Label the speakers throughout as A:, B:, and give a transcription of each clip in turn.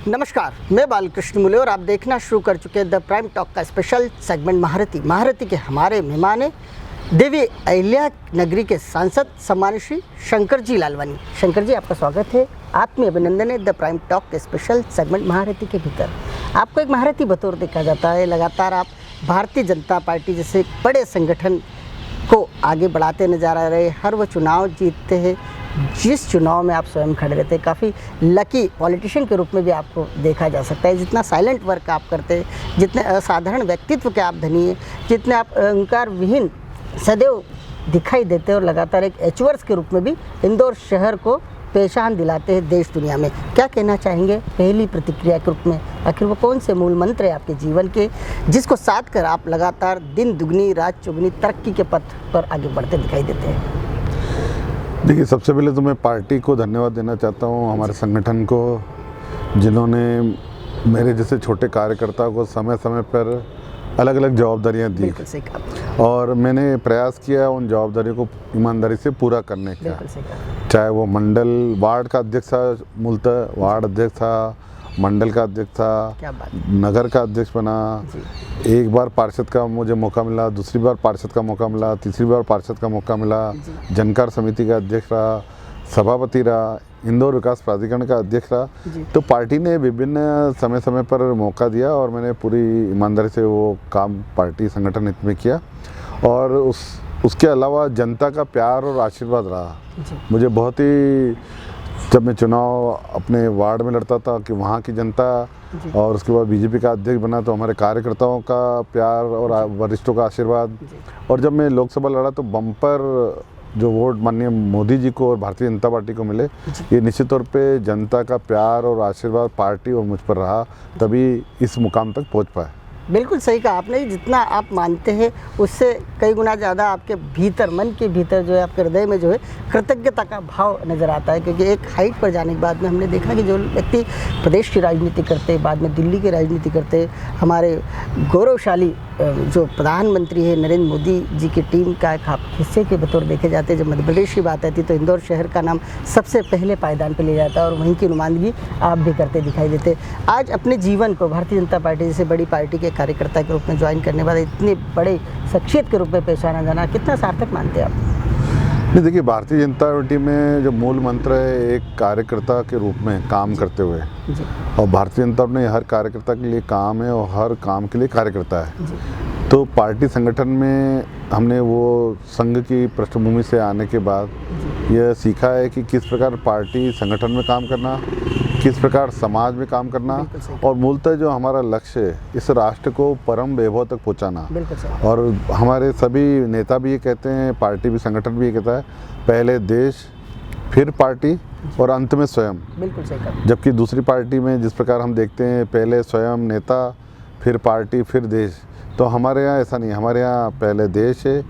A: नमस्कार, मैं बालकृष्ण मुले और आप देखना शुरू कर चुके हैं द प्राइम टॉक का स्पेशल सेगमेंट महारथी के हमारे मेहमान हैं देवी अहिल्या नगरी के सांसद सम्मानित श्री शंकर जी लालवानी। शंकर जी, आपका स्वागत है, आत्मीय अभिनंदन है द प्राइम टॉक के स्पेशल सेगमेंट महारथी के भीतर। आपको एक महारथी बतौर देखा जाता है, लगातार आप भारतीय जनता पार्टी जैसे बड़े संगठन को आगे बढ़ाते नजर आ रहे, हर वो चुनाव जीतते हैं जिस चुनाव में आप स्वयं खड़े रहते हैं। काफ़ी लकी पॉलिटिशियन के रूप में भी आपको देखा जा सकता है। जितना साइलेंट वर्क आप करते हैं, जितने असाधारण व्यक्तित्व के आप धनी हैं, जितने आप अहंकार विहीन सदैव दिखाई देते हैं और लगातार एक एचवर्स के रूप में भी इंदौर शहर को पहचान दिलाते हैं देश दुनिया में। क्या कहना चाहेंगे पहली प्रतिक्रिया के रूप में? आखिर वो कौन से मूल मंत्र है आपके जीवन के जिसको साथ कर आप लगातार दिन दुगनी रात चौगुनी तरक्की के पथ पर आगे बढ़ते दिखाई देते हैं?
B: देखिए, सबसे पहले तो मैं पार्टी को धन्यवाद देना चाहता हूँ, हमारे संगठन को, जिन्होंने मेरे जैसे छोटे कार्यकर्ता को समय समय पर अलग अलग जवाबदारियाँ दी और मैंने प्रयास किया उन जवाबदारियों को ईमानदारी से पूरा करने का। चाहे वो मंडल वार्ड का अध्यक्ष था, मूलतः वार्ड अध्यक्ष था, मंडल का अध्यक्ष था, नगर का अध्यक्ष बना, एक बार पार्षद का मुझे मौका मिला, दूसरी बार पार्षद का मौका मिला, तीसरी बार पार्षद का मौका मिला, जनकार समिति का अध्यक्ष रहा, सभापति रहा, इंदौर विकास प्राधिकरण का अध्यक्ष रहा। तो पार्टी ने विभिन्न समय समय पर मौका दिया और मैंने पूरी ईमानदारी से वो काम पार्टी संगठन हित में किया। और उसके अलावा जनता का प्यार और आशीर्वाद रहा। मुझे बहुत ही, जब मैं चुनाव अपने वार्ड में लड़ता था कि वहाँ की जनता, और उसके बाद बीजेपी का अध्यक्ष बना तो हमारे कार्यकर्ताओं का प्यार और वरिष्ठों का आशीर्वाद, और जब मैं लोकसभा लड़ा तो बम्पर जो वोट माननीय मोदी जी को और भारतीय जनता पार्टी को मिले, ये निश्चित तौर पे जनता का प्यार और आशीर्वाद पार्टी और मुझ पर रहा, तभी इस मुकाम तक पहुंच पाए।
A: बिल्कुल सही कहा आपने। जितना आप मानते हैं उससे कई गुना ज़्यादा आपके भीतर, मन के भीतर जो है, आपके हृदय में जो है कृतज्ञता का भाव नज़र आता है। क्योंकि एक हाइट पर जाने के बाद में हमने देखा कि जो व्यक्ति प्रदेश की राजनीति करते, बाद में दिल्ली की राजनीति करते, हमारे गौरवशाली जो प्रधानमंत्री है नरेंद्र मोदी जी की टीम का एक हिस्से के बतौर देखे जाते हैं। जब मध्य प्रदेश की बात आती है तो इंदौर शहर का नाम सबसे पहले पायदान पर लिया जाता है और वहीं की नुमाइंदगी आप भी करते दिखाई देते। आज अपने जीवन को भारतीय जनता पार्टी जैसे बड़ी पार्टी के कार्यकर्ता के रूप में ज्वाइन करने वाले इतने बड़े शख्सियत के रूप में पहचाना जाना कितना सार्थक मानते हैं आप?
B: नहीं, देखिए, भारतीय जनता पार्टी में जो मूल मंत्र है एक कार्यकर्ता के रूप में काम करते हुए, और भारतीय जनता पार्टी हर कार्यकर्ता के लिए काम है और हर काम के लिए कार्यकर्ता है। तो पार्टी संगठन में हमने वो संघ की पृष्ठभूमि से आने के बाद यह सीखा है कि किस प्रकार पार्टी संगठन में काम करना, किस प्रकार समाज में काम करना, और मूलतः जो हमारा लक्ष्य है इस राष्ट्र को परम वैभव तक पहुंचाना। और हमारे सभी नेता भी ये कहते हैं, पार्टी भी, संगठन भी ये कहता है, पहले देश फिर पार्टी और अंत में स्वयं।
A: बिल्कुल सही कहा।
B: जबकि दूसरी पार्टी में जिस प्रकार हम देखते हैं पहले स्वयं नेता, फिर पार्टी, फिर देश, तो हमारे यहाँ ऐसा नहीं है। हमारे यहाँ पहले देश है,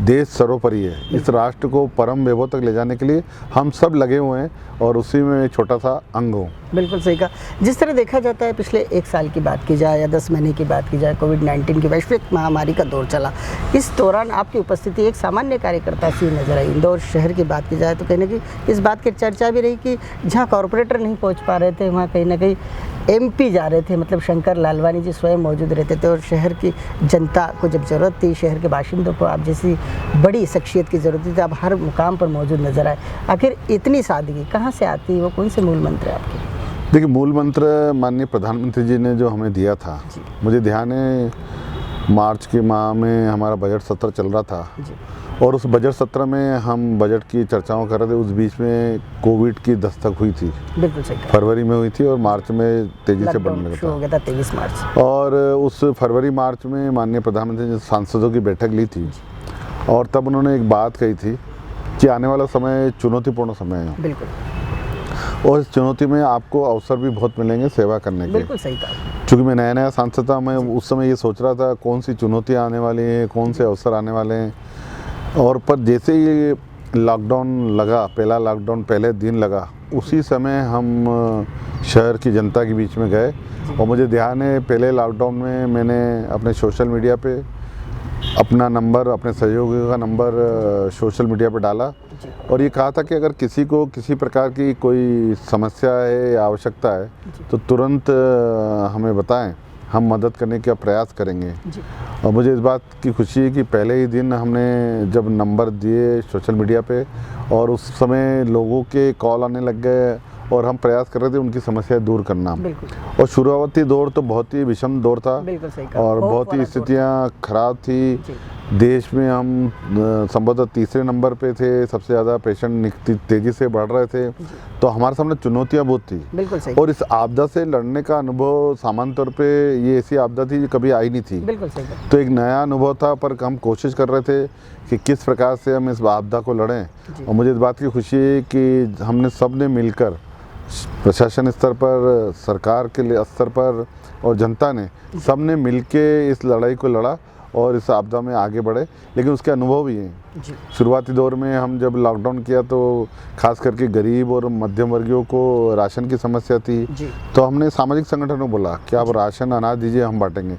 B: देश सर्वोपरि है। इस राष्ट्र को परम वैभव तक ले जाने के लिए हम सब लगे हुए हैं और उसी में एक छोटा सा अंग हूँ।
A: बिल्कुल सही कहा। जिस तरह देखा जाता है पिछले एक साल की बात की जाए या 10 महीने की बात की जाए, कोविड-19 की वैश्विक महामारी का दौर चला। इस दौरान आपकी उपस्थिति एक सामान्य कार्यकर्ता सी नजर आई। इंदौर शहर की बात की जाए तो कहीं ना कहीं इस बात की चर्चा भी रही कि जहाँ कॉरपोरेटर नहीं पहुँच पा रहे थे वहाँ कहीं ना कहीं MP जा रहे थे, मतलब शंकर लालवानी जी स्वयं मौजूद रहते थे। और शहर की जनता को जब ज़रूरत थी, शहर के बाशिंदों को आप जैसी बड़ी शख्सियत की ज़रूरत थी, आप हर मुकाम पर मौजूद नजर आए। आखिर इतनी सादगी कहाँ से आती है? वो कौन से मूल मंत्र है आपके?
B: देखिए, मूल मंत्र माननीय प्रधानमंत्री जी ने जो हमें दिया था, मुझे ध्यान है मार्च के माह में हमारा बजट सत्र चल रहा था और उस बजट सत्र में हम बजट की चर्चाओं कर रहे थे। उस बीच में कोविड की दस्तक हुई थी।
A: बिल्कुल सही।
B: फरवरी में हुई थी और मार्च में तेजी से बढ़ने लगा
A: हो गया था 23 मार्च।
B: और उस फरवरी मार्च में माननीय प्रधानमंत्री ने सांसदों की बैठक ली थी और तब उन्होंने एक बात कही थी कि आने वाला समय चुनौतीपूर्ण समय है।
A: बिल्कुल।
B: और इस चुनौती में आपको अवसर भी बहुत मिलेंगे सेवा करने के।
A: बिल्कुल सही कहा।
B: चूँकि मैं नया सांसद था, मैं उस समय ये सोच रहा था कौन सी चुनौतियाँ आने वाली हैं, कौन से अवसर आने वाले हैं। और पर जैसे ही लॉकडाउन लगा, पहला लॉकडाउन पहले दिन लगा, उसी समय हम शहर की जनता के बीच में गए। और मुझे ध्यान है पहले लॉकडाउन में मैंने अपने सोशल मीडिया पे अपना नंबर, अपने सहयोगियों का नंबर सोशल मीडिया पे डाला
A: जी।
B: और ये कहा था कि अगर किसी को किसी प्रकार की कोई समस्या है या आवश्यकता है तो तुरंत हमें बताएं, हम मदद करने का प्रयास करेंगे।
A: जी।
B: और मुझे इस बात की खुशी है कि पहले ही दिन हमने जब नंबर दिए सोशल मीडिया पे और उस समय लोगों के कॉल आने लग गए और हम प्रयास कर रहे थे उनकी समस्याएं दूर करना।
A: बिल्कुल।
B: और शुरुआती दौर तो बहुत ही विषम दौर था
A: बिल्कुल सही कहा।
B: और
A: होप
B: बहुत ही
A: वाला दौर
B: स्थितियां खराब थी।
A: जी।
B: देश में हम संभवतः तीसरे नंबर पे थे, सबसे ज़्यादा पेशेंट तेज़ी से बढ़ रहे थे, तो हमारे सामने चुनौतियां बहुत थी।
A: बिल्कुल सही।
B: और इस आपदा से लड़ने का अनुभव सामान्य तौर पे ये ऐसी आपदा थी जो कभी आई नहीं थी।
A: बिल्कुल सही कहा।
B: तो एक नया अनुभव था, पर हम कोशिश कर रहे थे कि किस प्रकार से हम इस आपदा को लड़ें। और मुझे इस बात की खुशी है कि हमने सब ने मिलकर, प्रशासन स्तर पर, सरकार के स्तर पर और जनता ने, सब ने मिलके इस लड़ाई को लड़ा और इस आपदा में आगे बढ़े। लेकिन उसके अनुभव भी हैं।
A: जी।
B: शुरुआती दौर में हम जब लॉकडाउन किया तो खास करके गरीब और मध्यम वर्गियों को राशन की समस्या थी।
A: जी।
B: तो हमने सामाजिक संगठनों को बोला कि आप राशन अनाज दीजिए, हम बांटेंगे।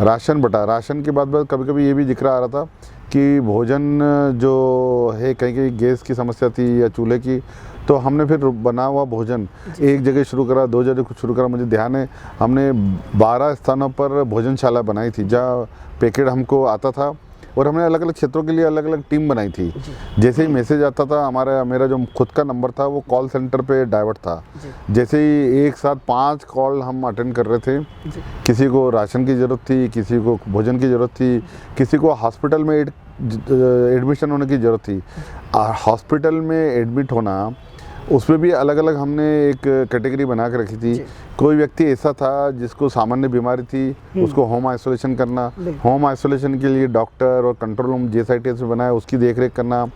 B: राशन बटा, राशन के बाद कभी कभी ये भी जिक्र आ रहा था कि भोजन जो है, कहीं कहीं गैस की समस्या थी या चूल्हे की, तो हमने फिर बना हुआ भोजन एक जगह शुरू करा, 2 जगह शुरू करा। मुझे ध्यान है हमने 12 स्थानों पर भोजनशाला बनाई थी जहाँ पैकेट हमको आता था और हमने अलग अलग क्षेत्रों के लिए अलग अलग टीम बनाई थी। जैसे ही मैसेज आता था, मेरा जो खुद का नंबर था वो कॉल सेंटर पे डाइवर्ट था। जैसे ही एक साथ 5 कॉल हम अटेंड कर रहे थे, किसी को राशन की ज़रूरत थी, किसी को भोजन की ज़रूरत थी, किसी को हॉस्पिटल में एडमिशन होने की ज़रूरत थी। हॉस्पिटल में एडमिट होना, उसमें भी अलग अलग हमने एक कैटेगरी बना के रखी थी। कोई व्यक्ति ऐसा था जिसको सामान्य बीमारी थी, उसको होम आइसोलेशन करना, होम आइसोलेशन के लिए डॉक्टर और कंट्रोल रूम JSITS में बनाया, उसकी देखरेख करना।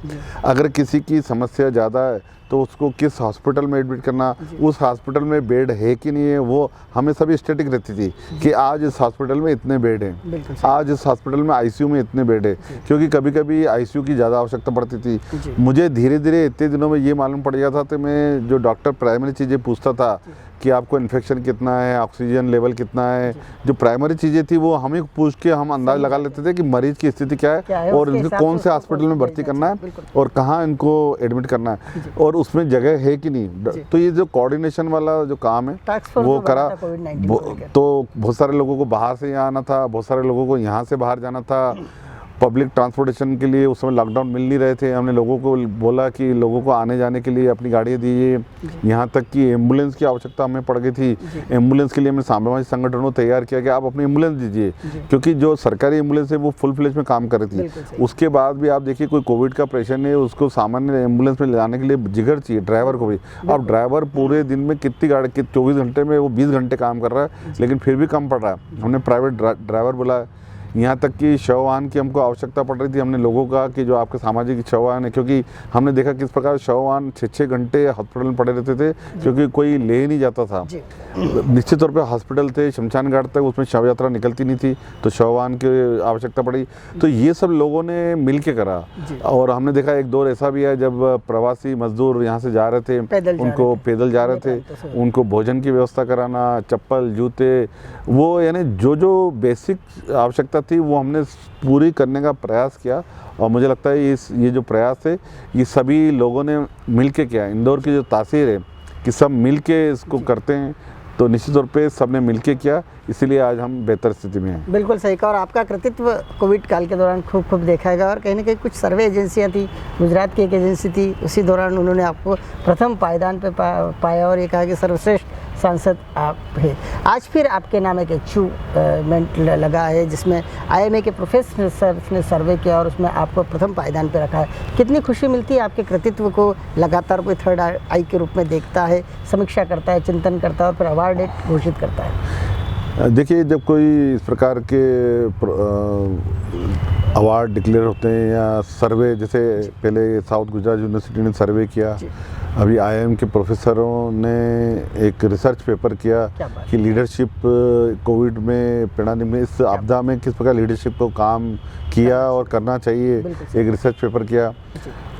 B: अगर किसी की समस्या ज़्यादा है तो उसको किस हॉस्पिटल में एडमिट करना, उस हॉस्पिटल में बेड है कि नहीं है, वो हमें सभी स्टैटिक रहती थी कि आज इस हॉस्पिटल में इतने बेड हैं, आज इस हॉस्पिटल में ICU में इतने बेड है, क्योंकि कभी कभी ICU की ज़्यादा आवश्यकता पड़ती थी। मुझे धीरे धीरे इतने दिनों में ये मालूम पड़ गया था, तो मैं जो डॉक्टर प्राइमरी चीज़ें पूछता था कि आपको इन्फेक्शन कितना है, ऑक्सीजन लेवल कितना है, जो प्राइमरी चीज़ें थी वो हमें पूछ के हम अंदाज़ लगा लेते थे कि मरीज़ की स्थिति क्या है और इनको कौन से हॉस्पिटल में भर्ती करना है और कहाँ इनको एडमिट करना है और उसमें जगह है कि नहीं। तो ये जो कोऑर्डिनेशन वाला जो काम है वो करा। तो बहुत सारे लोगों को बाहर से यहाँ आना था, बहुत सारे लोगों को यहाँ से बाहर जाना था। पब्लिक ट्रांसपोर्टेशन के लिए उस समय लॉकडाउन मिल नहीं रहे थे, हमने लोगों को बोला कि लोगों को आने जाने के लिए अपनी गाड़ियाँ दीजिए। यहाँ तक कि एम्बुलेंस की आवश्यकता हमें पड़ गई थी। एम्बुलेंस के लिए हमने सामाजिक संगठनों को तैयार किया कि आप अपनी एम्बुलेंस दीजिए, क्योंकि जो सरकारी एम्बुलेंस है वो फुल फ्लेज में काम कर रही थी। उसके बाद भी आप देखिए, कोई कोविड का पेशेंट है, उसको सामान्य एम्बुलेंस में ले जाने के लिए जिगर चाहिए, ड्राइवर को भी। अब ड्राइवर पूरे दिन में कितनी गाड़ी, 24 घंटे में वो 20 घंटे काम कर रहा है, लेकिन फिर भी कम पड़ रहा है। हमने प्राइवेट ड्राइवर बुलाया। यहाँ तक कि शव वाहन की हमको आवश्यकता पड़ रही थी। हमने लोगों का कि जो आपके सामाजिक शव वाहन है, क्योंकि हमने देखा किस प्रकार शव वाहन 6-6 घंटे हॉस्पिटल में पड़े रहते थे, क्योंकि कोई ले नहीं जाता था। निश्चित तौर पे हॉस्पिटल थे, शमशान घाट तक, उसमें शव यात्रा निकलती नहीं थी, तो शव वाहन की आवश्यकता पड़ी। तो ये सब लोगों ने मिल के करा। और हमने देखा एक दौर ऐसा भी है जब प्रवासी मजदूर यहाँ से जा रहे थे, उनको पैदल जा रहे थे, उनको भोजन की व्यवस्था कराना, चप्पल, जूते, वो यानी जो बेसिक आवश्यकता थी वो हमने पूरी करने का प्रयास किया। और मुझे लगता है ये जो प्रयास है ये सभी लोगों ने मिल के किया। इंदौर की जो तासीर है कि सब मिल के इसको करते हैं, तो निश्चित तौर पे सबने मिल के किया, इसीलिए आज हम बेहतर स्थिति में हैं।
A: बिल्कुल सही कहा। और आपका कृतित्व कोविड काल के दौरान खूब देखा गया। और कहीं ना कहीं कुछ सर्वे एजेंसियां थी, गुजरात की एक एजेंसी थी, उसी दौरान उन्होंने आपको प्रथम पायदान पे पाया और ये कहा कि सर्वश्रेष्ठ सांसद आप हैं। आज फिर आपके नाम एक अचीवमेंट लगा है, जिसमें IMA के प्रोफेसर सर ने सर्वे किया और उसमें आपको प्रथम पायदान पे रखा है। कितनी खुशी मिलती है आपके कृतित्व को लगातार कोई थर्ड आई के रूप में देखता है, समीक्षा करता है, चिंतन करता है और फिर अवार्ड डेट घोषित करता है।
B: देखिए, जब कोई इस प्रकार के अवार्ड डिक्लेयर होते हैं या सर्वे, जैसे पहले साउथ गुजरात यूनिवर्सिटी ने सर्वे किया, अभी IIM के प्रोफेसरों ने एक रिसर्च पेपर किया कि लीडरशिप कोविड में परिणाम में इस आपदा में किस प्रकार लीडरशिप को काम किया और करना चाहिए, एक रिसर्च पेपर किया।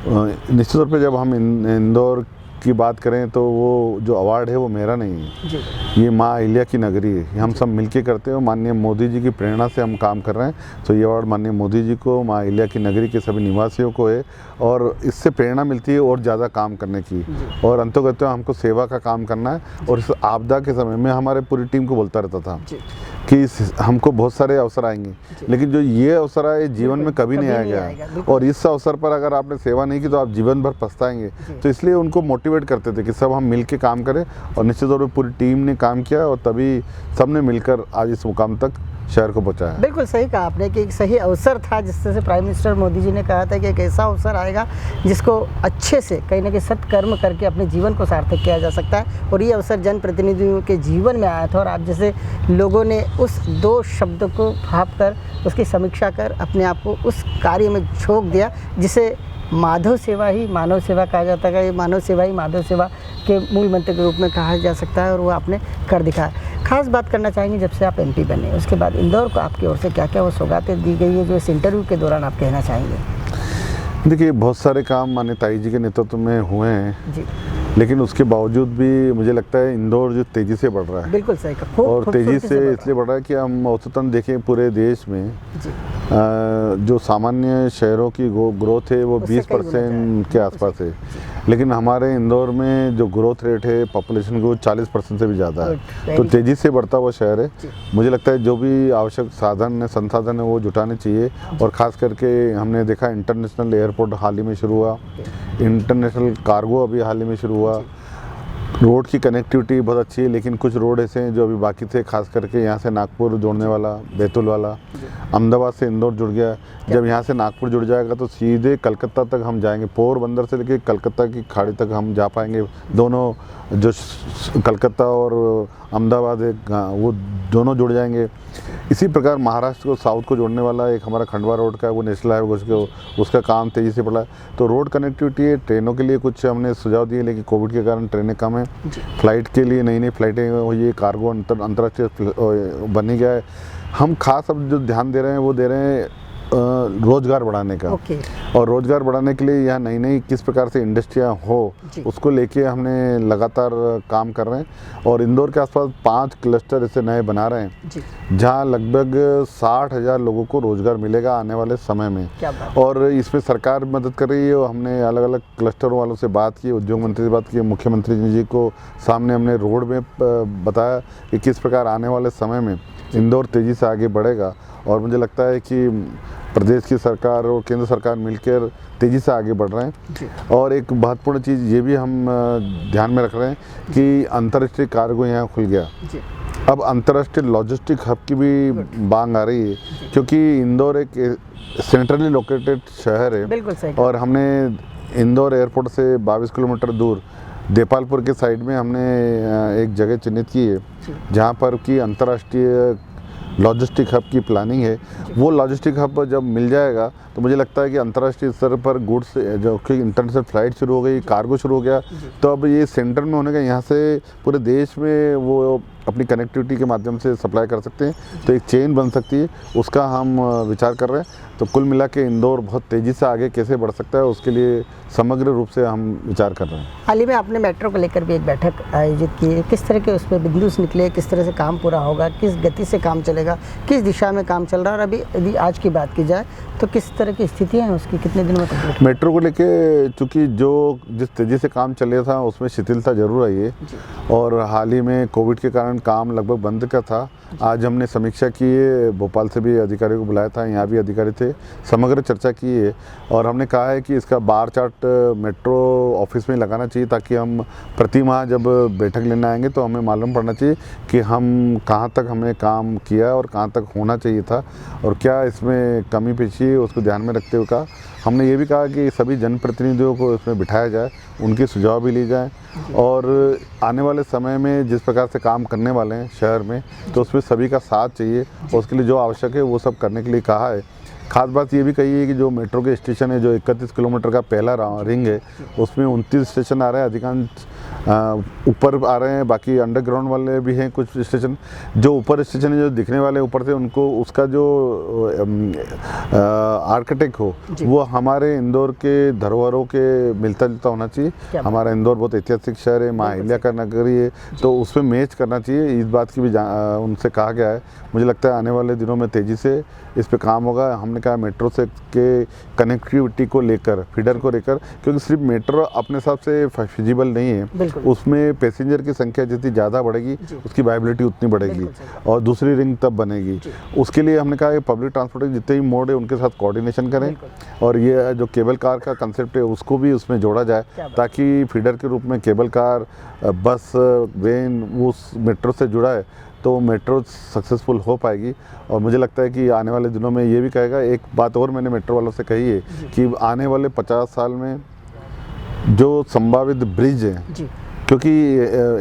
B: निश्चित तौर पे जब हम इंदौर की बात करें तो वो जो अवार्ड है वो मेरा नहीं है,
A: जी
B: ये माँ अहिल्या की नगरी है, ये हम सब मिलके करते हैं। माननीय मोदी जी की प्रेरणा से हम काम कर रहे हैं, तो ये अवार्ड माननीय मोदी जी को, माँ अहिल्या की नगरी के सभी निवासियों को है, और इससे प्रेरणा मिलती है और ज़्यादा काम करने की। और अंतोगत्वा हमको सेवा का काम करना है। और इस आपदा के समय में हमारे पूरी टीम को बोलता रहता था कि हमको बहुत सारे अवसर आएंगे, लेकिन जो ये अवसर आए जीवन में कभी नहीं आएगा, और इस अवसर पर अगर आपने सेवा नहीं की तो आप जीवन भर पछताएंगे। तो इसलिए उनको मोटिवेट करते थे कि सब हम मिल के काम करें, और निश्चित तौर पर पूरी टीम ने काम किया और तभी सबने मिलकर आज इस मुकाम तक शहर को पहुंचाया।
A: बिल्कुल सही कहा आपने कि एक सही अवसर था, जिस तरह से प्राइम मिनिस्टर मोदी जी ने कहा था कि एक ऐसा अवसर आएगा जिसको अच्छे से कहीं ना कहीं सत्कर्म करके अपने जीवन को सार्थक किया जा सकता है, और ये अवसर जनप्रतिनिधियों के जीवन में आया था। और आप जैसे लोगों ने उस 2 शब्द को भाप कर उसकी समीक्षा कर अपने आप को उस कार्य में झोंक दिया, जिसे माधव सेवा ही मानव सेवा कहा जाता है। ये मानव सेवा ही माधव सेवा के मूल मंत्र के रूप में कहा जा सकता है, और वो आपने कर दिखाया। खास बात करना चाहेंगे, जब से आप MP बने उसके बाद इंदौर को आपकी ओर से क्या क्या वो सौगातें दी गई है जो इस इंटरव्यू के दौरान आप कहना चाहेंगे?
B: देखिए, बहुत सारे काम माननीय ताई जी के नेतृत्व में हुए हैं
A: जी,
B: लेकिन उसके बावजूद भी मुझे लगता है इंदौर जो तेज़ी से बढ़ रहा है,
A: बिल्कुल सही कहा,
B: और तेज़ी से इसलिए बढ़ रहा है कि हम औसतन देखें पूरे देश में
A: जी
B: जो सामान्य शहरों की ग्रोथ है वो
A: उससे कई गुना
B: 20% के आसपास है, लेकिन हमारे इंदौर में जो ग्रोथ रेट है पॉपुलेशन ग्रोथ 40% से भी ज़्यादा है। तो तेज़ी से बढ़ता हुआ शहर है। मुझे लगता है जो भी आवश्यक संसाधन है वो जुटाने चाहिए, और ख़ास करके हमने देखा इंटरनेशनल एयरपोर्ट हाल ही में शुरू हुआ, इंटरनेशनल कार्गो अभी हाल ही में शुरू हुआ। रोड की कनेक्टिविटी बहुत अच्छी है, लेकिन कुछ रोड ऐसे हैं जो अभी बाकी थे, खास करके यहाँ से नागपुर जोड़ने वाला, बैतूल वाला, अहमदाबाद से इंदौर जुड़ गया। जब यहाँ से नागपुर जुड़ जाएगा तो सीधे कलकत्ता तक हम जाएंगे, पोरबंदर से लेके कलकत्ता की खाड़ी तक हम जा पाएंगे। दोनों जो कलकत्ता और अहमदाबाद वो दोनों जुड़ जाएंगे। इसी प्रकार महाराष्ट्र को साउथ को जोड़ने वाला एक हमारा खंडवा रोड का है, वो नेशनल हाईवे, उसका काम तेज़ी से बढ़ा है। तो रोड कनेक्टिविटी है। ट्रेनों के लिए कुछ हमने सुझाव दिए, लेकिन कोविड के कारण ट्रेनें कम हैं। फ्लाइट के लिए नई फ्लाइटें, ये कार्गो अंतर्राष्ट्रीय बन ही गया है। हम खास अब जो ध्यान दे रहे हैं वो दे रहे हैं रोजगार बढ़ाने का। और रोजगार बढ़ाने के लिए यहाँ नई किस प्रकार से इंडस्ट्रियाँ हो, उसको लेके हमने लगातार काम कर रहे हैं। और इंदौर के आसपास 5 क्लस्टर ऐसे नए बना रहे हैं जहाँ लगभग 60,000 लोगों को रोजगार मिलेगा आने वाले समय में। और इसमें सरकार मदद कर रही है। हमने अलग अलग क्लस्टरों वालों से बात की, उद्योग मंत्री से बात की, मुख्यमंत्री जी को सामने हमने रोड में बताया कि किस प्रकार आने वाले समय में इंदौर तेज़ी से आगे बढ़ेगा। और मुझे लगता है कि प्रदेश की सरकार और केंद्र सरकार मिलकर तेज़ी से आगे बढ़ रहे हैं। और एक महत्वपूर्ण चीज़ ये भी हम ध्यान में रख रहे हैं कि अंतर्राष्ट्रीय कार्गो यहाँ खुल गया। अब अंतर्राष्ट्रीय लॉजिस्टिक हब की भी मांग आ रही है, क्योंकि इंदौर एक सेंट्रली लोकेटेड शहर है। और हमने इंदौर एयरपोर्ट से 22 किलोमीटर दूर देपालपुर के साइड में हमने एक जगह चिन्हित की है जहाँ पर कि अंतर्राष्ट्रीय लॉजिस्टिक हब की प्लानिंग है। वो लॉजिस्टिक हब जब मिल जाएगा तो मुझे लगता है कि अंतर्राष्ट्रीय स्तर पर गुड्स जो कि इंटरनेशनल फ्लाइट शुरू हो गई, कार्गो शुरू हो गया, तो अब ये सेंटर में होने का यहाँ से पूरे देश में वो अपनी कनेक्टिविटी के माध्यम से सप्लाई कर सकते हैं। तो एक चेन बन सकती है, उसका हम विचार कर रहे हैं। तो कुल मिला के इंदौर बहुत तेज़ी से आगे कैसे बढ़ सकता है, उसके लिए समग्र रूप से हम विचार कर रहे हैं।
A: हाल ही में आपने मेट्रो को लेकर भी एक बैठक आयोजित की है। किस तरह के उसमें बिंदु निकले, किस तरह से काम पूरा होगा, किस गति से काम चलेगा, किस दिशा में काम चल रहा है, और अभी यदि आज की बात की जाए तो किस तरह की स्थितियाँ हैं उसकी, कितने दिनों में कंप्लीट?
B: मेट्रो को लेके चूँकि जिस तेज़ी से काम चल रहा था उसमें शिथिलता जरूर आई है, और हाल ही में कोविड के कारण काम लगभग बंद का था। आज हमने समीक्षा की है, भोपाल से भी अधिकारियों को बुलाया था, यहाँ भी अधिकारी थे, समग्र चर्चा की है। और हमने कहा है कि इसका बार चार्ट मेट्रो ऑफिस में लगाना चाहिए, ताकि हम प्रति माह जब बैठक लेने आएंगे तो हमें मालूम पड़ना चाहिए कि हम कहाँ तक हमें काम किया और कहाँ तक होना चाहिए था, और क्या इसमें कमी पेशी है उसको ध्यान में रखते हुए कहा। हमने ये भी कहा कि सभी जनप्रतिनिधियों को इसमें बिठाया जाए, उनके सुझाव भी लिए जाएँ, और आने वाले समय में जिस प्रकार से काम करने वाले हैं शहर में, तो उसमें सभी का साथ चाहिए, और उसके लिए जो आवश्यक है वो सब करने के लिए कहा है। खास बात ये भी कही है कि जो मेट्रो के स्टेशन है, जो 31 किलोमीटर का पहला रिंग है, उसमें 29 स्टेशन आ रहे हैं। अधिकांश ऊपर आ रहे हैं, बाकी अंडरग्राउंड वाले भी हैं कुछ स्टेशन। जो ऊपर स्टेशन है जो दिखने वाले ऊपर से, उनको उसका जो आर्किटेक्ट हो वो हमारे इंदौर के धरोहरों के मिलता जुलता होना चाहिए। हमारा इंदौर बहुत ऐतिहासिक शहर है, माँ अहिल्या का नगरी है, तो उसमें मैच करना चाहिए। इस बात की भी उनसे कहा गया है। मुझे लगता है आने वाले दिनों में तेज़ी से इस पे काम होगा। हमने कहा मेट्रो से के कनेक्टिविटी को लेकर, फीडर को लेकर, क्योंकि सिर्फ मेट्रो अपने हिसाब से फिजिबल नहीं है, उसमें पैसेंजर की संख्या जितनी ज़्यादा बढ़ेगी उसकी वायबिलिटी उतनी बढ़ेगी और दूसरी रिंग तब बनेगी। उसके लिए हमने कहा पब्लिक ट्रांसपोर्ट जितने भी मोड है उनके साथ कोऑर्डिनेशन करें और ये जो केबल कार का कंसेप्ट है उसको भी उसमें जोड़ा जाए, ताकि फीडर के रूप में केबल कार, बस, वैन उस मेट्रो से जुड़ा है तो मेट्रो सक्सेसफुल हो पाएगी। और मुझे लगता है कि आने वाले दिनों में ये भी कहेगा। एक बात और मैंने मेट्रो वालों से कही है कि आने वाले 50 साल में जो संभावित ब्रिज है, क्योंकि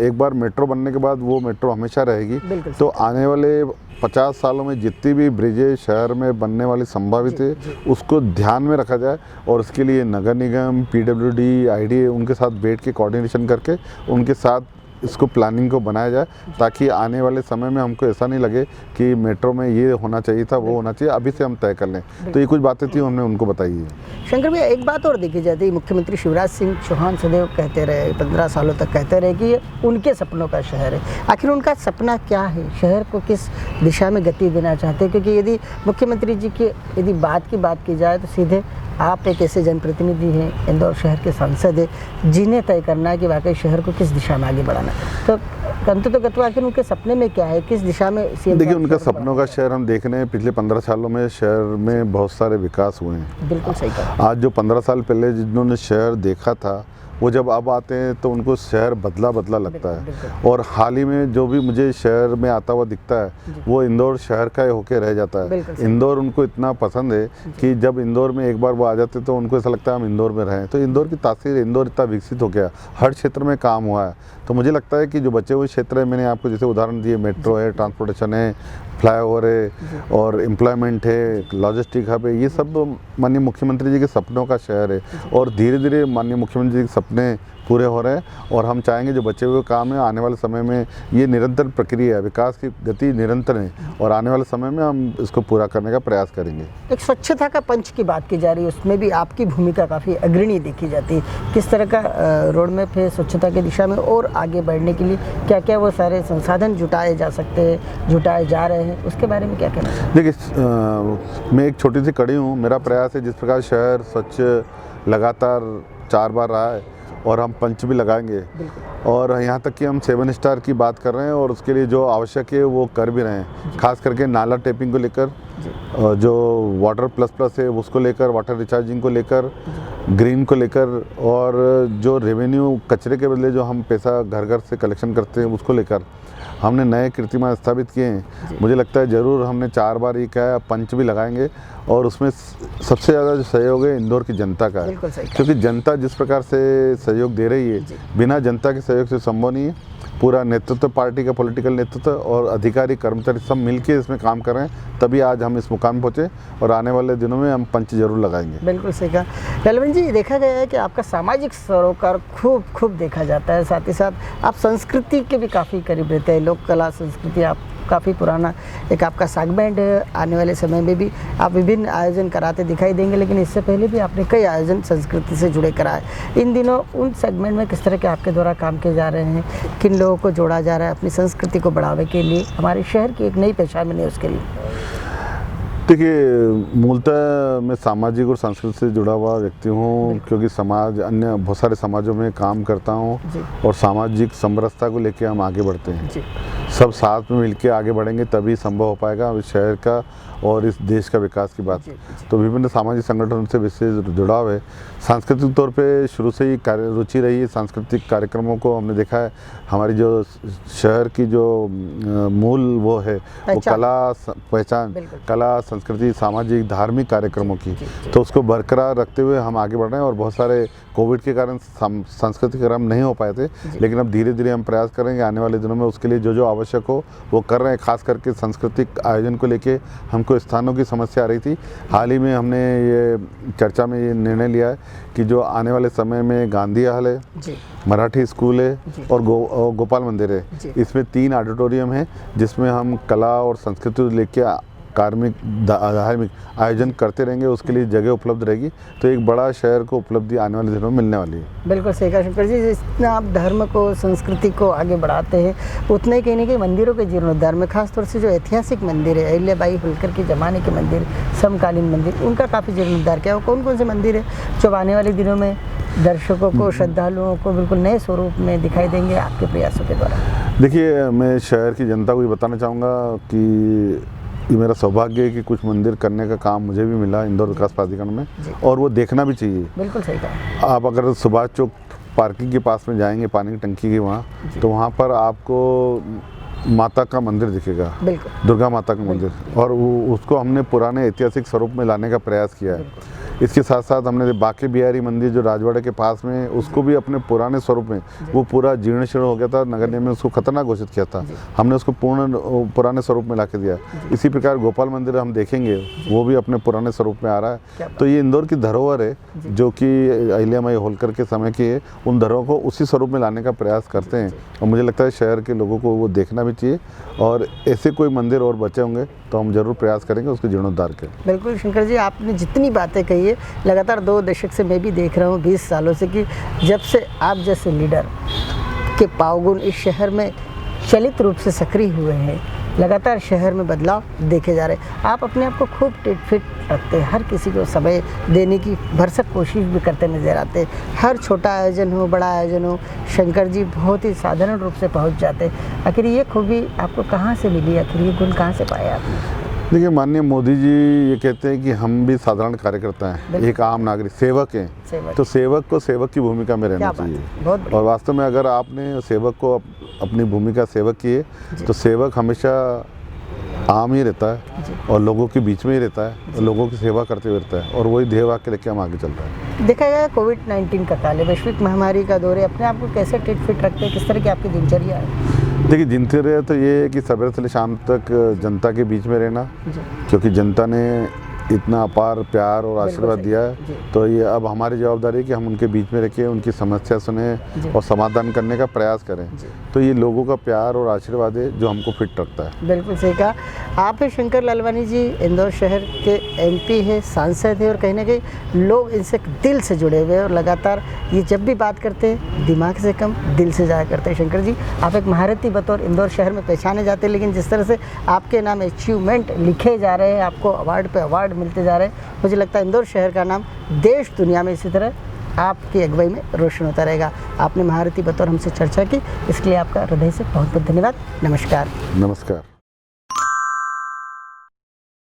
B: एक बार मेट्रो बनने के बाद वो मेट्रो हमेशा रहेगी, तो आने वाले 50 सालों में जितनी भी ब्रिजें शहर में बनने वाली संभावित है उसको ध्यान में रखा जाए और उसके लिए नगर निगम, PWD, IDA उनके साथ बैठ के कोऑर्डिनेशन करके उनके साथ इसको प्लानिंग को बनाया जाए, ताकि आने वाले समय में हमको ऐसा नहीं लगे कि मेट्रो में ये होना चाहिए था, वो होना चाहिए, अभी से हम तय कर लें। तो ये कुछ बातें थी, हमने उनको बताई है।
A: शंकर भैया, एक बात और देखी जाती है, मुख्यमंत्री शिवराज सिंह चौहान सदैव कहते रहे, 15 सालों तक कहते रहे कि ये उनके सपनों का शहर है। आखिर उनका सपना क्या है? शहर को किस दिशा में गति देना चाहते हैं? क्योंकि यदि मुख्यमंत्री जी की यदि बात की जाए तो सीधे आप एक ऐसे जनप्रतिनिधि हैं, इंदौर शहर के सांसद है, जिन्हें तय करना है कि वाकई शहर को किस दिशा में आगे बढ़ाना है। तो गंतव्य आखिर उनके सपने में क्या है, किस दिशा में?
B: देखिए, उनका सपनों का शहर हम देख रहे हैं, पिछले 15 सालों में शहर में बहुत सारे विकास हुए हैं।
A: बिल्कुल सही कहा।
B: आज जो 15 साल पहले जिन्होंने शहर देखा था वो जब अब आते हैं तो उनको शहर बदला लगता है। और हाल ही में जो भी मुझे शहर में आता हुआ दिखता है वो इंदौर शहर का होके रह जाता है। इंदौर उनको इतना पसंद है कि जब इंदौर में एक बार वो आ जाते तो उनको ऐसा लगता है हम इंदौर में रहें। तो इंदौर की तासीर, इंदौर इतना विकसित हो गया, हर क्षेत्र में काम हुआ है। तो मुझे लगता है कि जो बचे हुए क्षेत्र है, मैंने आपको जैसे उदाहरण दिए, मेट्रो है, ट्रांसपोर्टेशन है, फ्लाईओवर है और एम्प्लॉयमेंट है, लॉजिस्टिक हब है, ये सब माननीय मुख्यमंत्री जी के सपनों का शहर है। और धीरे धीरे माननीय मुख्यमंत्री जी के सपने पूरे हो रहे हैं और हम चाहेंगे जो बचे हुए काम है आने वाले समय में, ये निरंतर प्रक्रिया है, विकास की गति निरंतर है और आने वाले समय में हम इसको पूरा करने का प्रयास करेंगे।
A: एक स्वच्छता का पंच की बात की जा रही है, उसमें भी आपकी भूमिका काफ़ी अग्रणी देखी जाती है। किस तरह का रोड मैप है स्वच्छता की दिशा में और आगे बढ़ने के लिए क्या क्या वो सारे संसाधन जुटाए जा सकते हैं, जुटाए जा रहे हैं, उसके बारे में क्या कहना है?
B: देखिए, मैं एक छोटी सी कड़ी हूँ। मेरा प्रयास है जिस प्रकार शहर स्वच्छ लगातार 4 बार रहा है और हम पंच भी लगाएंगे और यहाँ तक कि हम 7 स्टार की बात कर रहे हैं और उसके लिए जो आवश्यक है वो कर भी रहे हैं। खास करके नाला टेपिंग को लेकर, जो वाटर प्लस है उसको लेकर, वाटर रिचार्जिंग को लेकर, ग्रीन को लेकर और जो रेवेन्यू कचरे के बदले जो हम पैसा घर घर से कलेक्शन करते हैं उसको लेकर हमने नए कीर्तिमान स्थापित किए हैं। मुझे लगता है ज़रूर हमने 4 बार ये क्या है पंच भी लगाएंगे और उसमें सबसे ज़्यादा जो सहयोग है इंदौर की जनता का है, क्योंकि जनता जिस प्रकार से सहयोग दे रही है, बिना जनता के सहयोग से संभव नहीं है। पूरा नेतृत्व, पार्टी का पॉलिटिकल नेतृत्व और अधिकारी कर्मचारी सब मिलके इसमें काम कर रहे हैं, तभी आज हम इस मुकाम पहुँचे और आने वाले दिनों में हम पंच जरूर लगाएंगे।
A: बिल्कुल सही कहा ललवन जी। देखा गया है कि आपका सामाजिक सरोकार खूब देखा जाता है, साथ ही साथ आप संस्कृति के भी काफ़ी करीब रहते हैं। लोक कला संस्कृति आप काफ़ी पुराना एक आपका सेगमेंट है। आने वाले समय में भी आप विभिन्न आयोजन कराते दिखाई देंगे, लेकिन इससे पहले भी आपने कई आयोजन संस्कृति से जुड़े कराए। इन दिनों उन सेगमेंट में किस तरह के आपके द्वारा काम किए जा रहे हैं, किन लोगों को जोड़ा जा रहा है अपनी संस्कृति को बढ़ावे के लिए, हमारे शहर की एक नई पहचान बने उसके लिए?
B: देखिए, मूलतः मैं सामाजिक और संस्कृति से जुड़ा हुआ व्यक्ति हूँ, क्योंकि समाज अन्य बहुत सारे समाजों में काम करता हूँ और सामाजिक समरसता को लेकर हम आगे बढ़ते हैं। सब साथ में मिलकर आगे बढ़ेंगे तभी संभव हो पाएगा इस शहर का और इस देश का विकास की बात। तो विभिन्न सामाजिक संगठनों से विशेष जुड़ाव है। सांस्कृतिक तौर पे शुरू से ही रुचि रही है। सांस्कृतिक कार्यक्रमों को हमने देखा है, हमारी जो शहर की जो मूल वो है वो कला पहचान, कला, संस्कृति, सामाजिक, धार्मिक कार्यक्रमों की, तो उसको बरकरार रखते हुए हम आगे बढ़ रहे हैं। और बहुत सारे कोविड के कारण सांस्कृतिक कार्यक्रम नहीं हो पाए थे, लेकिन अब धीरे धीरे हम प्रयास करेंगे आने वाले दिनों में उसके लिए जो आवश्यक हो वो कर रहे हैं। खास करके सांस्कृतिक आयोजन को लेके हमको स्थानों की समस्या आ रही थी। हाल ही में हमने ये चर्चा में ये निर्णय लिया है कि जो आने वाले समय में गांधी हॉल है, मराठी स्कूल है और गोपाल मंदिर है, इसमें 3 ऑडिटोरियम है जिसमें हम कला और संस्कृति लेके धार्मिक आयोजन करते रहेंगे। उसके लिए जगह उपलब्ध रहेगी, तो एक बड़ा शहर को उपलब्धि आने वाले दिनों में मिलने वाली है।
A: बिल्कुल सही कहा शंकर जी, जितना आप धर्म को, संस्कृति को आगे बढ़ाते हैं उतने ही कहीं ना कहीं मंदिरों के जीर्णोद्धार में, खासतौर से जो ऐतिहासिक मंदिर है, अहिल्याबाई होलकर के ज़माने के मंदिर, समकालीन मंदिर, उनका काफ़ी जीर्णोद्धार किया। वो कौन कौन से मंदिर है जो आने वाले दिनों में दर्शकों को, श्रद्धालुओं को बिल्कुल नए स्वरूप में दिखाई देंगे आपके प्रयासों के द्वारा?
B: देखिए, मैं शहर की जनता को ये बताना चाहूँगा कि ये मेरा सौभाग्य है कि कुछ मंदिर करने का काम मुझे भी मिला इंदौर विकास प्राधिकरण में, और वो देखना भी चाहिए।
A: बिल्कुल सही कहा।
B: आप अगर सुभाष चौक पार्किंग के पास में जाएंगे, पानी की टंकी के वहाँ, तो वहाँ पर आपको माता का मंदिर दिखेगा, दुर्गा माता का मंदिर, और उसको हमने पुराने ऐतिहासिक स्वरूप में लाने का प्रयास किया है। इसके साथ साथ हमने बांके बिहारी मंदिर जो राजवाड़े के पास में, उसको भी अपने पुराने स्वरूप में, वो पूरा जीर्ण शीर्ण हो गया था, नगर निगम ने उसको खतरनाक घोषित किया था, हमने उसको पुराने स्वरूप में ला के दिया। इसी प्रकार गोपाल मंदिर हम देखेंगे, वो भी अपने पुराने स्वरूप में आ रहा है। तो ये इंदौर की धरोहर है जो कि अहिल्याबाई होलकर के समय की है, उन धरोहर को उसी स्वरूप में लाने का प्रयास करते हैं, और मुझे लगता है शहर के लोगों को वो देखना भी चाहिए, और ऐसे कोई मंदिर और बचे होंगे तो हम जरूर प्रयास करेंगे उसके जीर्णोद्धार के।
A: बिल्कुल शंकर जी, आपने जितनी बातें कही है, लगातार 2 दशक से मैं भी देख रहा हूँ, 20 सालों से, कि जब से आप जैसे लीडर के पावगुण इस शहर में चलित रूप से सक्रिय हुए हैं, लगातार शहर में बदलाव देखे जा रहे हैं। आप अपने आप को खूब फिट रखते हैं, हर किसी को समय देने की भरसक कोशिश भी करते नजर आते हैं। हर छोटा आयोजन हो, बड़ा आयोजन हो, शंकर जी बहुत ही साधारण रूप से पहुंच जाते हैं। आखिर ये खूबी आपको कहाँ से मिली? आखिर ये गुण कहाँ से पाए आपने?
B: देखिए, माननीय मोदी जी ये कहते हैं कि हम भी साधारण कार्यकर्ता हैं, एक आम नागरिक, सेवक हैं, तो सेवक को सेवक की भूमिका में रहना चाहिए। और वास्तव में अगर आपने सेवक को अपनी भूमिका सेवक की है, तो सेवक हमेशा आम ही रहता है और लोगों के बीच में ही रहता है, और लोगों की सेवा करते हुए रहता है, और वही ध्येय वाक्य लेके हम आगे चल रहे हैं।
A: देखा गया कोविड-19 का काल है, वैश्विक महामारी का दौर है, अपने आप को कैसे फिट रखते हैं? किस तरह की आपकी दिनचर्या है?
B: देखिए, दिनचर्या तो ये है कि सवेरे से शाम तक जनता के बीच में रहना, क्योंकि जनता ने इतना अपार प्यार और आशीर्वाद दिया है, तो ये अब हमारी जवाबदारी है कि हम उनके बीच में रह के उनकी समस्या सुने और समाधान करने का प्रयास करें। तो ये लोगों का प्यार और आशीर्वाद है जो हमको फिट रखता है।
A: बिल्कुल सही कहा। आप है शंकर लालवानी जी, इंदौर शहर के MP है, सांसद है, और कहीं ना कहीं लोग इनसे दिल से जुड़े हुए हैं, और लगातार ये जब भी बात करते हैं दिमाग से कम दिल से जाया करते हैं। शंकर जी, आप एक महारथी बतौर इंदौर शहर में पहचाने जाते हैं, लेकिन जिस तरह से आपके नाम अचीवमेंट लिखे जा रहे हैं, आपको अवार्ड पे अवार्ड मिलते जा रहे हैं, मुझे लगता है इंदौर शहर का नाम देश दुनिया में इसी तरह आपकी अगुवाई में रोशन होता रहेगा। आपने महारथी बतौर हमसे चर्चा की, इसके लिए आपका हृदय से बहुत बहुत धन्यवाद। नमस्कार।
B: नमस्कार।